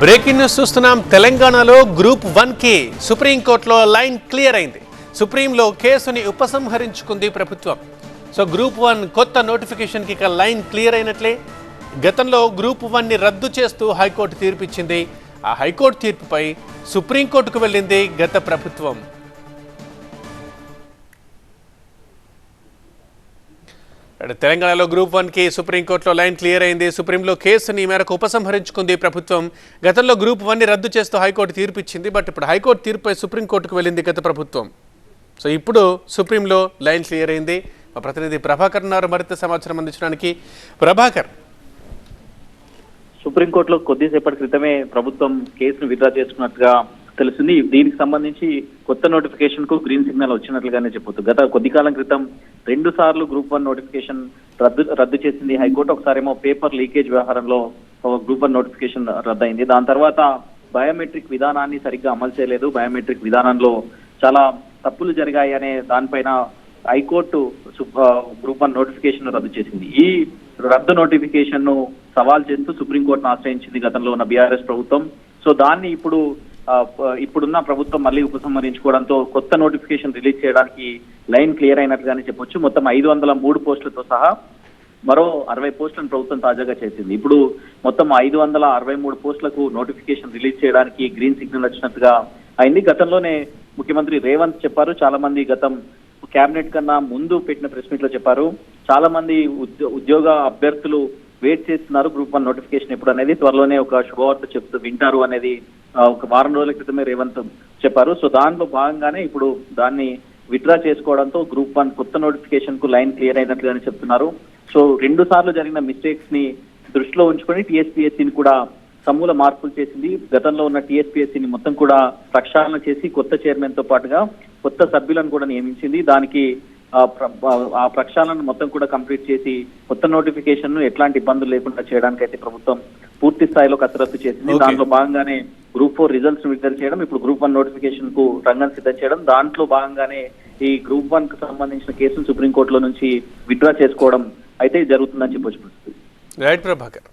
Breaking news చూస్తున్నాం. తెలంగాణలో group 1కి సుప్రీంకోర్టులో లైన్ క్లియర్ అయింది. సుప్రీంలో కేసుని ఉపసంహరించుకుంది ప్రభుత్వం. సో గ్రూప్ 1 కొత్త నోటిఫికేషన్కి ఇక లైన్ క్లియర్ అయినట్లే. గతంలో గ్రూప్ 1ని రద్దు చేస్తూ హైకోర్టు తీర్పు ఇచ్చింది. ఆ హైకోర్టు తీర్పుపై సుప్రీంకోర్టుకు వెళ్ళింది గత ప్రభుత్వం. తెలంగాణలో గ్రూప్ 1కి సుప్రీంకోర్టులో లైన్ క్లియర్ అయింది. సుప్రీంలో కేసుని మేరకు ఉపసంహరించుకుంది ప్రభుత్వం. గతంలో గ్రూప్ 1ని రద్దు చేస్తూ హైకోర్టు తీర్పు ఇచ్చింది. బట్ ఇప్పుడు హైకోర్టు తీర్పుపై సుప్రీంకోర్టుకు వెళ్ళింది గత ప్రభుత్వం. సో ఇప్పుడు సుప్రీంలో లైన్ క్లియర్ అయింది. మా ప్రతినిధి ప్రభాకర్ ఉన్నారు మరింత సమాచారం అందించడానికి. ప్రభాకర్, సుప్రీంకోర్టులో కొద్దిసేపటి క్రితమే ప్రభుత్వం కేసును విత్డ్రా చేసుకున్నట్టుగా తెలిసింది. దీనికి సంబంధించి కొత్త నోటిఫికేషన్ కు గ్రీన్ సిగ్నల్ వచ్చినట్లుగానే చెప్పొచ్చు. గత కొద్ది కాలం క్రితం 2 సార్లు గ్రూప్ 1 నోటిఫికేషన్ రద్దు చేసింది హైకోర్టు. ఒకసారేమో పేపర్ లీకేజ్ వ్యవహారంలో గ్రూప్ 1 నోటిఫికేషన్ రద్దయింది. దాని తర్వాత బయోమెట్రిక్ విధానాన్ని సరిగ్గా అమలు చేయలేదు, బయోమెట్రిక్ విధానంలో చాలా తప్పులు జరిగాయి అనే దానిపైన హైకోర్టు గ్రూప్ 1 నోటిఫికేషన్ రద్దు చేసింది. ఈ రద్దు నోటిఫికేషన్ ను సవాల్ చేస్తూ సుప్రీంకోర్టును ఆశ్రయించింది గతంలో ఉన్న బీఆర్ఎస్ ప్రభుత్వం. సో దాన్ని ఇప్పుడున్న ప్రభుత్వం మళ్ళీ ఉపసంహరించుకోవడంతో కొత్త నోటిఫికేషన్ రిలీజ్ చేయడానికి లైన్ క్లియర్ అయినట్లుగానే చెప్పొచ్చు. మొత్తం 503 పోస్టులతో సహా మరో 60 పోస్టులను ప్రభుత్వం తాజాగా చేసింది. ఇప్పుడు మొత్తం 563 పోస్టులకు నోటిఫికేషన్ రిలీజ్ చేయడానికి గ్రీన్ సిగ్నల్ వచ్చినట్టుగా అయింది. గతంలోనే ముఖ్యమంత్రి రేవంత్ చెప్పారు. చాలా మంది గతం కేబినెట్ కన్నా ముందు పెట్టిన ప్రెస్ మీట్ లో చెప్పారు. చాలా మంది ఉద్యోగ అభ్యర్థులు వెయిట్ చేస్తున్నారు గ్రూప్ 1 నోటిఫికేషన్ ఎప్పుడు అనేది. త్వరలోనే ఒక శుభవార్త వింటారు అనేది ఒక వారం రోజుల క్రితమే రేవంత్ చెప్పారు. సో దానిలో భాగంగానే ఇప్పుడు దాన్ని విత్డ్రా చేసుకోవడంతో గ్రూప్ 1 కొత్త నోటిఫికేషన్ కు లైన్ క్లియర్ అయినట్లుగానే చెప్తున్నారు. సో 2 సార్లు జరిగిన మిస్టేక్స్ ని దృష్టిలో ఉంచుకొని టీఎస్పీఎస్సీని కూడా సమూల మార్పులు చేసింది. గతంలో ఉన్న టీఎస్పీఎస్సీని మొత్తం కూడా ప్రక్షాళన చేసి కొత్త చైర్మన్ తో పాటుగా కొత్త సభ్యులను కూడా నియమించింది. దానికి ఆ ప్రక్షాళన మొత్తం కూడా కంప్లీట్ చేసి కొత్త నోటిఫికేషన్ ను ఎట్లాంటి ఇబ్బందులు లేకుండా చేయడానికి అయితే ప్రభుత్వం పూర్తి స్థాయిలో కసరత్తు చేసింది. దాంట్లో భాగంగానే గ్రూప్ 4 రిజల్ట్స్ విడుదల చేయడం, ఇప్పుడు గ్రూప్ 1 నోటిఫికేషన్ కు రంగం సిద్ధం చేయడం, దాంట్లో భాగంగానే ఈ గ్రూప్ 1 కు సంబంధించిన కేసును సుప్రీంకోర్టులో నుంచి విత్డ్రా చేసుకోవడం అయితే జరుగుతుందని చెప్పొచ్చు. రైట్ ప్రభాకర్.